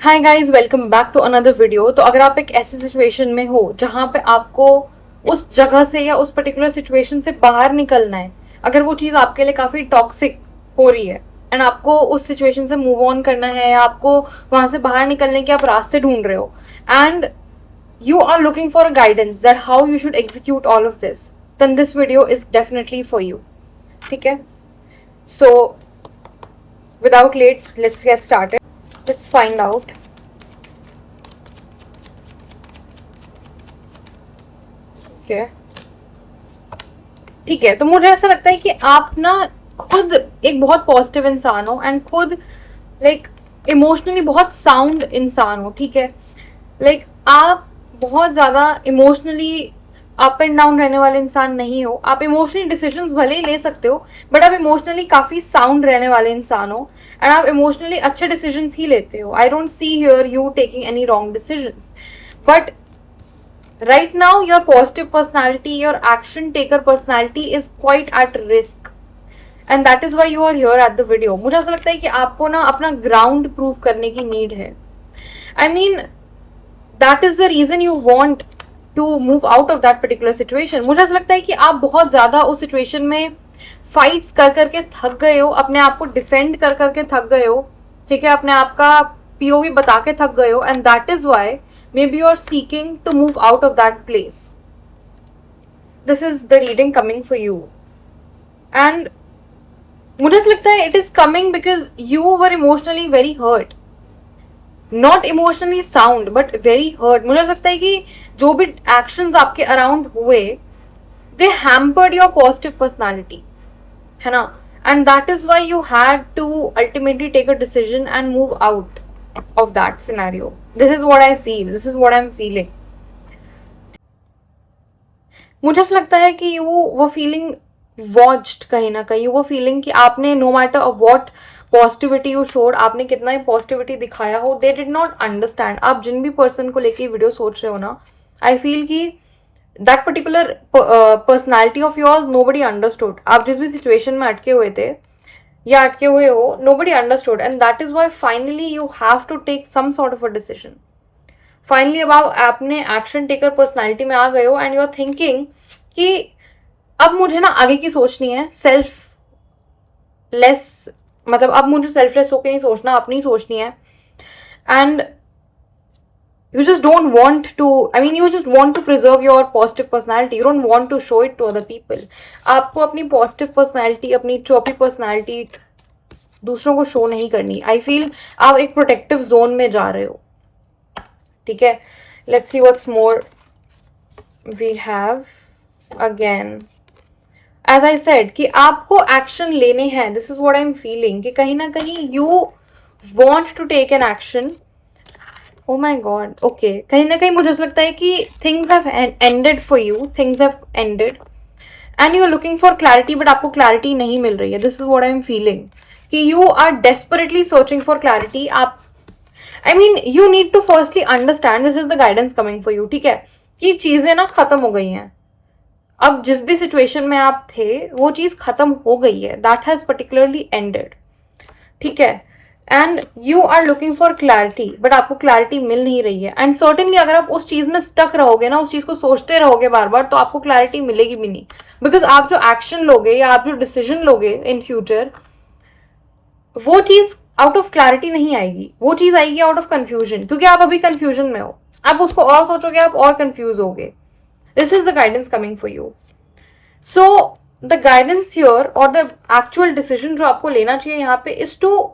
Hi guys, welcome back to another video. तो अगर आप एक ऐसी सिचुएशन में हो जहाँ पे आपको उस जगह से या उस पर्टिकुलर सिचुएशन से बाहर निकलना है, अगर वो चीज़ आपके लिए काफ़ी टॉक्सिक हो रही है एंड आपको उस सिचुएशन से मूव ऑन करना है या आपको वहाँ से बाहर निकलने के आप रास्ते ढूंढ रहे हो and you are looking for a guidance that how you should execute all of this, then this video is definitely for you. ठीक है? So without late, let's get started. Let's find out. Okay. ठीक है, तो मुझे ऐसा लगता है कि आप ना खुद एक बहुत पॉजिटिव इंसान हो एंड खुद लाइक इमोशनली बहुत साउंड इंसान हो। ठीक है, लाइक आप बहुत ज़्यादा इमोशनली अप एंड डाउन रहने वाले इंसान नहीं हो। आप इमोशनली डिसीजंस भले ही ले सकते हो, बट आप इमोशनली काफ़ी साउंड रहने वाले इंसान हो एंड आप इमोशनली अच्छे डिसीजंस ही लेते हो। I don't see here you taking any wrong decisions, but right now your positive personality, your action taker personality is quite at risk, and that is why you are here at the video. मुझे ऐसा लगता है कि आपको ना अपना ground prove करने की नीड है। I mean that is the reason you want to move out of that particular situation. मुझे ऐसा लगता है कि आप बहुत ज़्यादा उस सिचुएशन में फाइट्स कर करके थक गए हो, अपने आप को डिफेंड कर करके थक गए हो, ठीक है, अपने आप का POV बता के थक गए हो, and that is why maybe you are seeking to move out of that place. This is the reading coming for you, and मुझे ऐसा लगता है it is coming because you were emotionally very hurt, not emotionally sound but very hurt. मुझे ऐसा लगता है कि जो भी actions आपके around हुए they hampered your positive personality, है ना, and that is why you had to ultimately take a decision and move out of that scenario. This is what I feel, this is what I'm feeling. मुझे ऐसा लगता है कि वो feeling watched कहीं ना कहीं, वो फीलिंग कि आपने no matter of what positivity you showed, आपने कितना ही पॉजिटिविटी दिखाया हो, दे डिड नॉट अंडरस्टैंड। आप जिन भी पर्सन को लेके वीडियो सोच रहे हो ना, आई फील कि that particular personality of yours nobody understood. आप जिस भी सिचुएशन में अटके हुए थे या अटके हुए हो, nobody understood, and that is why finally you have to take some sort of a decision. Finally अब आप अपने एक्शन टेकर पर्सनालिटी में आ गए हो एंड यू आर थिंकिंग कि अब मुझे ना आगे की सोचनी है, सेल्फलेस, मतलब अब मुझे सेल्फलेस होकर नहीं सोचना, अपनी सोचनी है, and you just don't want to, I mean you just want to preserve your positive personality. You don't want to show it to other people. आपको अपनी positive personality, अपनी चौपी personality दूसरों को शो नहीं करनी। I feel आप एक protective zone में जा रहे हो, ठीक है। Let's see what's more we have again. As I said कि आपको action लेने हैं, this is what I'm feeling, कि कहीं ना कहीं you want to take an action. Oh my God, okay. कहीं ना कहीं मुझे ऐसा लगता है कि things have ended for you, things have ended and you are looking for clarity, but आपको clarity नहीं मिल रही है. This is what I am feeling, कि you are desperately searching for clarity. आप I mean you need to firstly understand, this is the guidance coming for you, ठीक है, कि चीज़ें ना ख़त्म हो गई हैं। अब जिस भी सिचुएशन में आप थे वो चीज़ ख़त्म हो गई है, that has particularly ended, ठीक है, and you are looking for clarity, but आपको क्लैरिटी मिल नहीं रही है। एंड सर्टेनली अगर आप उस चीज़ में स्टक रहोगे ना, उस चीज़ को सोचते रहोगे बार बार, तो आपको क्लैरिटी मिलेगी भी नहीं, बिकॉज आप जो एक्शन लोगे या आप जो डिसीजन लोगे इन फ्यूचर, वो चीज़ आउट ऑफ क्लैरिटी नहीं आएगी, वो चीज़ आएगी आउट ऑफ कन्फ्यूजन, क्योंकि आप अभी कन्फ्यूजन में हो। आप उसको और सोचोगे, आप और कन्फ्यूज होगे। This is the guidance coming for you. So the guidance here और द एक्चुअल डिसीजन जो आपको लेना चाहिए यहाँ पे is to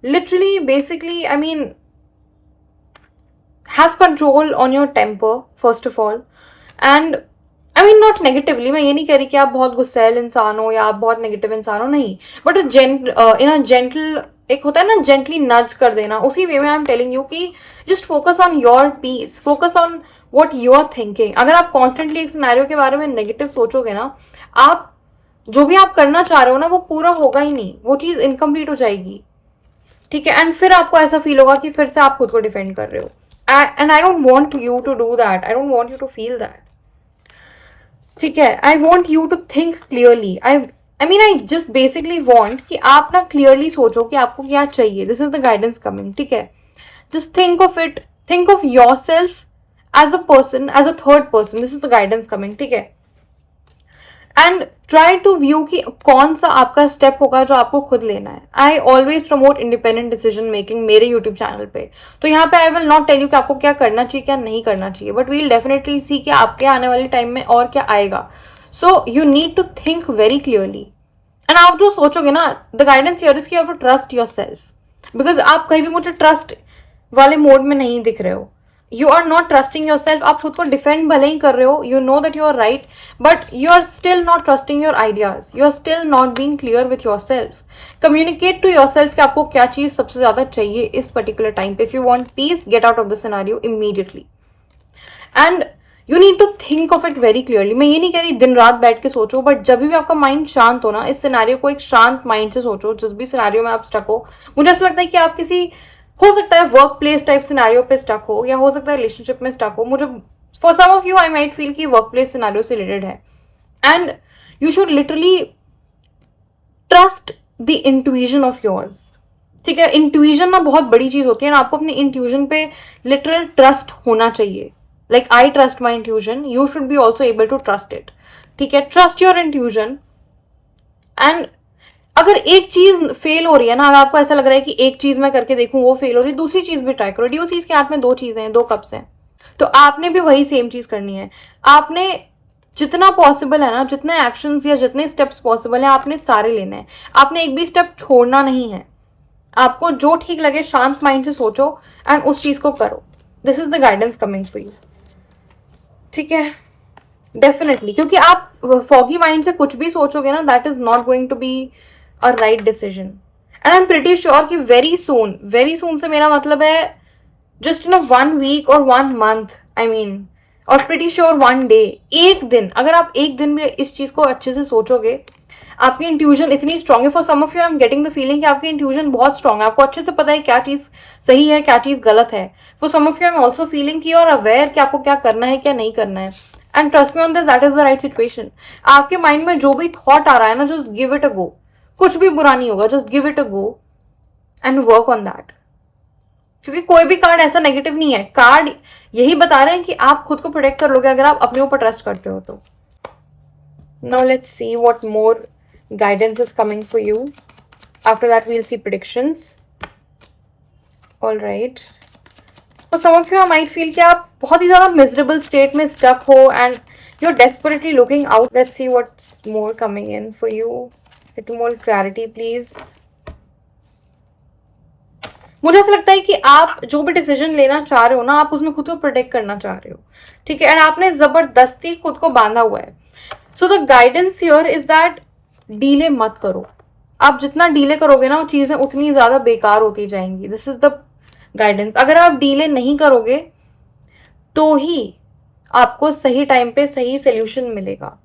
literally basically, I mean have control on your temper first of all, and I mean not negatively, मैं ये नहीं कह रही कि आप बहुत गुस्सैल इंसान हो या आप बहुत नेगेटिव इंसान हो, नहीं, बट in a gentle, एक होता है ना जेंटली नज कर देना, उसी वे में आई एम टेलिंग यू कि just focus on your peace, focus on what you are thinking. अगर आप कॉन्स्टेंटली एक सिनेरियो के बारे में नेगेटिव सोचोगे ना, आप जो भी आप करना चाह रहे हो ना वो पूरा होगा ही नहीं, वो चीज़ इनकम्प्लीट हो जाएगी, ठीक है, एंड फिर आपको ऐसा फील होगा कि फिर से आप खुद को डिफेंड कर रहे हो, and I don't want you to do that, I don't want you to feel that, ठीक है। I want you to think clearly, I mean I just basically want कि आप ना क्लियरली सोचो कि आपको क्या चाहिए। This is the guidance coming, ठीक है। Just think of yourself as a person, as a third person. This is the guidance coming, ठीक है? एंड ट्राई टू व्यू कि कौन सा आपका स्टेप होगा जो आपको खुद लेना है. I always promote independent decision making मेरे यूट्यूब चैनल पे. तो यहाँ पे I will not tell you कि आपको क्या करना चाहिए क्या नहीं करना चाहिए, बट वील डेफिनेटली सी कि आपके आने वाले टाइम में और क्या आएगा. So you need to think very clearly. And आप जो सोचोगे ना, द गाइडेंस हियर इज कि you have to trust yourself, because आप कहीं भी मुझे ट्रस्ट वाले मोड में नहीं दिख रहे हो. You are not trusting yourself. आप खुद को डिफेंड भले ही कर रहे हो, you know that you are right, but you are still not trusting your ideas. You are still not being clear with yourself. Communicate to yourself कि आपको क्या चीज़ सबसे ज़्यादा चाहिए इस पर्टिकुलर टाइम पे. If you want peace, get out of the scenario immediately. And you need to think of it very clearly. मैं ये नहीं कह रही दिन रात बैठ के सोचो, बट जब भी आपका माइंड शांत हो ना, इस सिनेरियो को एक शांत माइंड से सोचो. जिस भी सिनेरियो में आप स्टक हो, मुझे ऐसा लगता है कि आप किसी, हो सकता है वर्क प्लेस टाइप सिनेरियो पे स्टक हो, या हो सकता है रिलेशनशिप में स्टक हो. मुझे for some of you I might feel कि वर्क प्लेस सिनेरियो से रिलेटेड है. And you should literally trust the intuition of yours. ठीक है, इंट्यूजन ना बहुत बड़ी चीज होती है ना. आपको अपने इंट्यूजन पे लिटरल ट्रस्ट होना चाहिए. Like I trust my intuition, you should be also able to trust it. ठीक है, ट्रस्ट योर इंट्यूजन. एंड अगर एक चीज फेल हो रही है ना, अगर आपको ऐसा लग रहा है कि एक चीज मैं करके देखूं वो फेल हो रही है, दूसरी चीज भी ट्राई करो. ड्यूसीज के हाथ में 2 चीजें हैं, 2 कप्स हैं, तो आपने भी वही सेम चीज करनी है. आपने जितना पॉसिबल है ना, जितने एक्शंस या जितने स्टेप्स पॉसिबल है, आपने सारे लेने हैं. आपने एक भी स्टेप छोड़ना नहीं है. आपको जो ठीक लगे शांत माइंड से सोचो एंड उस चीज को करो. This is the guidance coming for you. ठीक है, डेफिनेटली, क्योंकि आप फॉगी माइंड से कुछ भी सोचोगे ना, that is not going to be a right decision. And I am pretty sure कि वेरी सून से मेरा मतलब है जस्ट इन 1 वीक और 1 मंथ, आई मीन, और प्रिटी श्योर 1 डे. एक दिन, अगर आप एक दिन भी इस चीज को अच्छे से सोचोगे, आपकी इंट्यूजन इतनी स्ट्रांग है. For some of you I am getting the feeling कि आपकी इंट्यूजन बहुत स्ट्रांग है. आपको अच्छे से पता है क्या चीज सही है, क्या चीज गलत है. For some of you I am also feeling कि यू आर अवेयर कि आपको क्या करना है, क्या नहीं करना है. And trust me on this, that is the right situation. आपके माइंड में जो भी थॉट आ रहा है ना, just give it a go. कुछ भी बुरा नहीं होगा, just give it a go and work on that. क्योंकि कोई भी कार्ड ऐसा नेगेटिव नहीं है. कार्ड यही बता रहे हैं कि आप खुद को प्रोटेक्ट कर लोगे अगर आप अपने ऊपर ट्रस्ट करते हो तो. Now let's see what more guidance is coming for you. After that we'll see predictions. All right, for some of you I might feel कि आप बहुत ही ज़्यादा miserable state में stuck हो and you're desperately looking out. Let's see what's more coming in for you. Little more clarity please. मुझे ऐसा लगता है कि आप जो भी डिसीजन लेना चाह रहे हो ना, आप उसमें खुद को प्रोटेक्ट करना चाह रहे हो. ठीक है, एंड आपने जबरदस्ती खुद को बांधा हुआ है. सो the guidance here is that delay मत करो. आप जितना डीले करोगे ना, वो चीज़ें उतनी ज़्यादा बेकार होती जाएंगी. This is the guidance. अगर आप डीले नहीं करोगे तो ही आपको सही टाइम पे सही सोल्यूशन मिलेगा.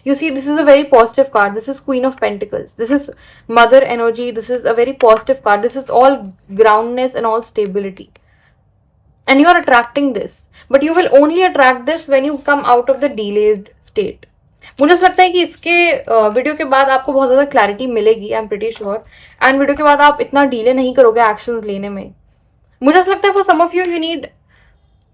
You see, this is a very positive card. This is Queen of Pentacles. This is Mother energy. This is a very positive card. This is all groundness and all stability. And you are attracting this. But you will only attract this when you come out of the delayed state. मुझे ऐसा लगता है कि इसके video के बाद आपको बहुत ज़्यादा क्लैरिटी मिलेगी. I am pretty sure. And video के बाद आप इतना डीले नहीं करोगे एक्शंस लेने में. मुझे ऐसा लगता है for some of you need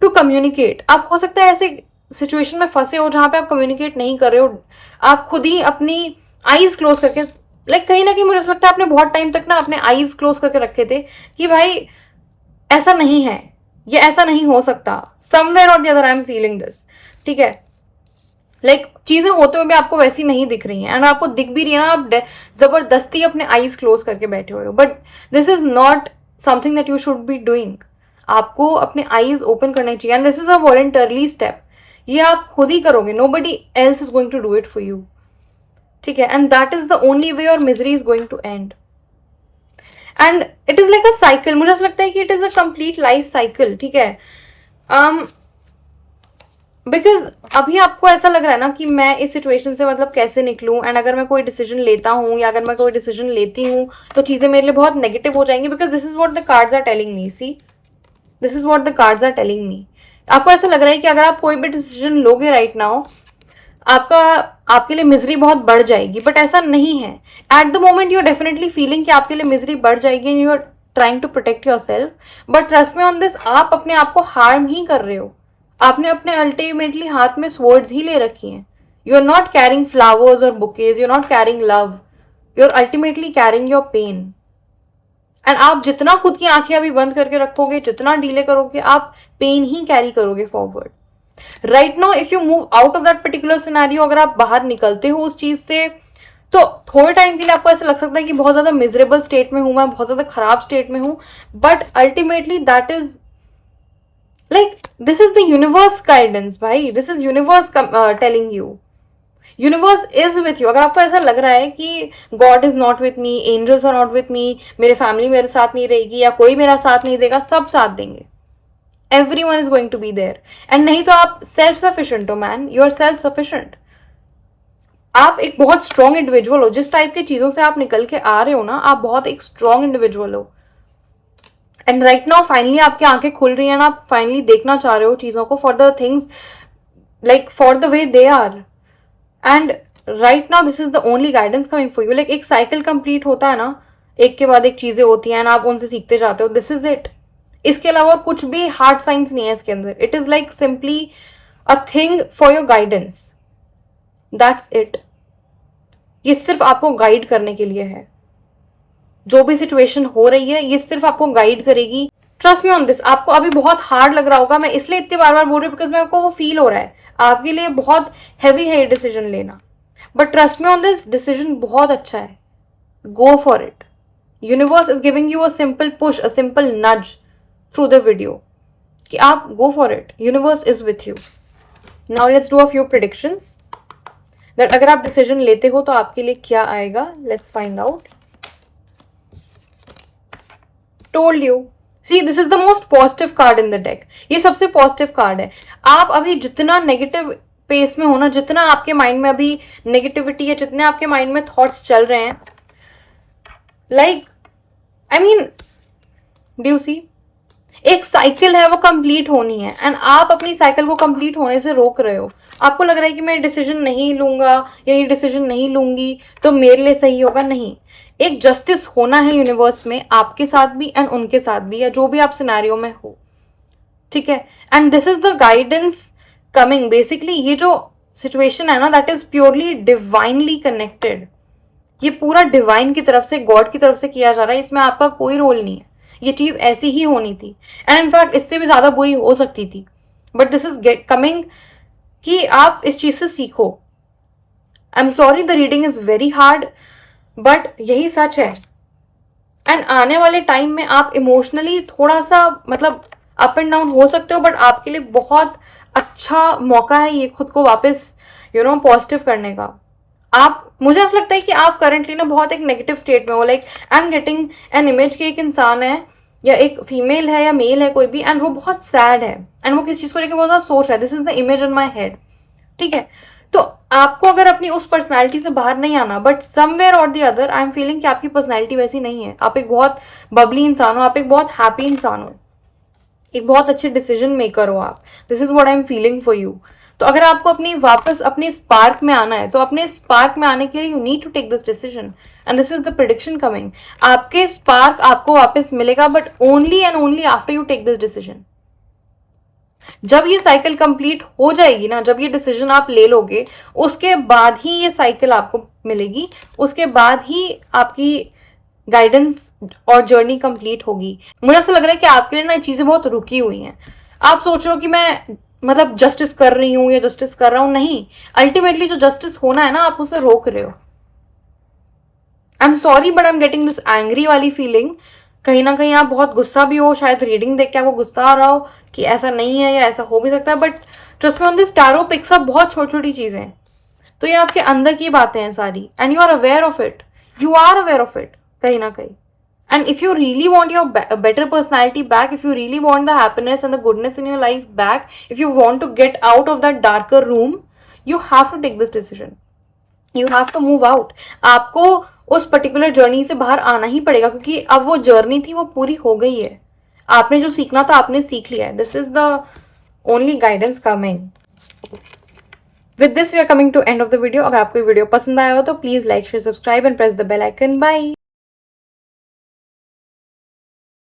to communicate. आप हो सकता है ऐसे सिचुएशन में फंसे हो जहाँ पे आप कम्युनिकेट नहीं कर रहे हो. आप खुद ही अपनी आईज क्लोज करके, लाइक कहीं ना कहीं मुझे ऐसा लगता है आपने बहुत टाइम तक ना अपने आईज क्लोज करके रखे थे कि भाई ऐसा नहीं है, ये ऐसा नहीं हो सकता. समवेयर और the other I am feeling this. ठीक है, लाइक चीजें होते हुए भी आपको वैसी नहीं दिख रही हैं. एंड आपको दिख भी रही है ना, आप जबरदस्ती अपने आईज क्लोज करके बैठे हुए हो. But this is not something that you should be doing. आपको अपने आईज ओपन करने चाहिए. And this is a voluntarily step. ये आप खुद ही करोगे. Nobody else is going to do it for you. ठीक है, and that is the only way your misery is going to end. And it is like a cycle. मुझे ऐसा लगता है कि it is a complete life cycle. ठीक है, because अभी आपको ऐसा लग रहा है ना कि मैं इस सिचुएशन से मतलब कैसे निकलूं. एंड अगर मैं कोई डिसीजन लेता हूँ या अगर मैं कोई डिसीजन लेती हूँ तो चीज़ें मेरे लिए बहुत नेगेटिव हो जाएंगी. Because this is what the cards are telling me. See, this is what the cards are telling me. आपको ऐसा लग रहा है कि अगर आप कोई भी डिसीजन लोगे राइट नाउ, आपके लिए मिजरी बहुत बढ़ जाएगी. बट ऐसा नहीं है. At the moment you are definitely feeling कि आपके लिए मिजरी बढ़ जाएगी and you are trying to protect yourself, but trust me on this, आप अपने आप को हार्म ही कर रहे हो. आपने अपने अल्टीमेटली हाथ में स्वर्ड्स ही ले रखी हैं. You are not carrying flowers और bouquets, you are not carrying love, you are ultimately carrying your pain. And आप जितना खुद की आंखें अभी बंद करके रखोगे, जितना डीले करोगे, आप पेन ही कैरी करोगे forward. Right now if you move out of that particular scenario, अगर आप बाहर निकलते हो उस चीज से, तो थोड़े टाइम के लिए आपको ऐसा लग सकता है कि बहुत ज्यादा मिजरेबल स्टेट में हूं मैं, बहुत ज्यादा खराब स्टेट में हूं, but ultimately that is like this is the universe guidance भाई. This is universe telling you, universe is with you. अगर आपको ऐसा लग रहा है कि God is not with me, angels are not with me, मेरे फैमिली मेरे साथ नहीं रहेगी या कोई मेरा साथ नहीं देगा, सब साथ देंगे. everyone is going to be there. and नहीं तो आप self sufficient हो man, you are self sufficient. आप एक बहुत स्ट्रॉन्ग इंडिविजुअल हो. जिस टाइप की चीजों से आप निकल के आ रहे हो ना, आप बहुत एक स्ट्रॉन्ग इंडिविजुअल हो. एंड राइट नाउ फाइनली आपकी आंखें खुल रही हैं, आप फाइनली देखना चाह रहे हो चीजों को for the things, like for the way they are. And right now this is the only guidance coming for you. Like एक साइकिल कंप्लीट होता है ना, एक के बाद एक चीजें होती हैं, आप उनसे सीखते जाते हो. This is it. इसके अलावा कुछ भी हार्ड साइंस नहीं है इसके अंदर. It is like simply a thing for your guidance. That's it. ये सिर्फ आपको गाइड करने के लिए है. जो भी सिचुएशन हो रही है, ये सिर्फ आपको गाइड करेगी. Trust me on this. आपको अभी बहुत हार्ड लग रहा होगा, मैं इसलिए इतनी बार बार बोल रही हूँ बिकॉज मेरे को वो फील हो रहा है आपके लिए बहुत हैवी है ये डिसीजन लेना. But trust me on this, decision बहुत अच्छा है. Go for it. Universe is giving you a simple push, a simple नज थ्रू द वीडियो कि आप go for it. Universe is with you. Now let's do a few predictions that अगर आप decision लेते हो तो आपके लिए क्या आएगा. Let's find out. Told you. C this is the most positive card in the deck. ये सबसे पॉजिटिव कार्ड है. आप अभी जितना नेगेटिव पेस में हो ना, जितना आपके माइंड में अभी नेगेटिविटी है, जितने आपके माइंड में थॉट्स चल रहे हैं, like I mean do you see, एक साइकिल है वो कंप्लीट होनी है एंड आप अपनी साइकिल को कंप्लीट होने से रोक रहे हो. आपको लग रहा है कि मैं डिसीजन नहीं लूंगा या ये डिसीजन नहीं लूंगी तो मेरे लिए सही होगा. नहीं, एक जस्टिस होना है यूनिवर्स में, आपके साथ भी एंड उनके साथ भी, या जो भी आप सिनेरियो में हो. ठीक है. And this is the guidance coming. Basically ये जो सिचुएशन है ना, that is purely divinely connected. ये पूरा डिवाइन की तरफ से, गॉड की तरफ से किया जा रहा है. इसमें आपका कोई रोल नहीं है. ये चीज ऐसी ही होनी थी एंड इनफैक्ट इससे भी ज्यादा बुरी हो सकती थी. बट दिस इज कमिंग कि आप इस चीज से सीखो. I am sorry the reading is very hard, but यही सच है. एंड आने वाले टाइम में आप इमोशनली थोड़ा सा मतलब अप एंड डाउन हो सकते हो, बट आपके लिए बहुत अच्छा मौका है ये खुद को वापस पॉजिटिव करने का. आप, मुझे ऐसा लगता है कि आप करंटली ना बहुत एक नेगेटिव स्टेट में हो. Like I am getting an image कि एक इंसान है या एक फीमेल है या मेल है कोई भी, एंड वो बहुत सैड है एंड वो किस चीज़ को लेकर बहुत ज़्यादा सोच रहा है. This is the image on my head. ठीक है. तो आपको अगर अपनी उस पर्सनैलिटी से बाहर नहीं आना, बट समवेयर और the other I am feeling कि आपकी पर्सनैलिटी वैसी नहीं है. आप एक बहुत बबली इंसान हो, आप एक बहुत हैप्पी इंसान हो, एक बहुत अच्छे डिसीजन मेकर हो आप. This is what I am feeling for you. तो अगर आपको अपनी वापस अपने स्पार्क में आना है, तो अपने स्पार्क में आने के लिए you need to take this decision and this is the prediction coming. आपके स्पार्क आपको वापस मिलेगा, but only and only after you take this decision. जब ये साइकिल कंप्लीट हो जाएगी ना, जब ये डिसीजन आप ले लोगे, उसके बाद ही ये साइकिल आपको मिलेगी. उसके बाद ही आपकी गाइडेंस और जर्नी कंप्लीट होगी. मुझे ऐसा लग रहा है कि आपके लिए ना ये चीजें बहुत रुकी हुई हैं. आप सोच रहे हो कि मैं मतलब जस्टिस कर रही हूं या जस्टिस कर रहा हूं. नहीं, अल्टीमेटली जो जस्टिस होना है ना, आप उसे रोक रहे हो. I am sorry but I am getting this angry वाली फीलिंग. कहीं ना कहीं आप बहुत गुस्सा भी हो, शायद रीडिंग देख के आपको गुस्सा आ रहा हो कि ऐसा नहीं है या ऐसा हो भी सकता है. But trust me on this, tarot picks up बहुत छोटी छोटी चीजें हैं. तो ये आपके अंदर की बातें हैं सारी and you are aware of it. You are aware of it कहीं ना कहीं. And if you really want your better personality back, if you really want the happiness and the goodness in your life back, if you want to get out of that darker room, you have to take this decision. You have to move out. आपको उस particular journey से बाहर आना ही पड़ेगा, क्योंकि अब वो journey थी वो पूरी हो गई है. आपने जो सीखना था आपने सीख लिया है. This is the only guidance coming. With this we are coming to end of the video. अगर आपको वीडियो पसंद आया हो तो please like share subscribe and press the bell icon. Bye.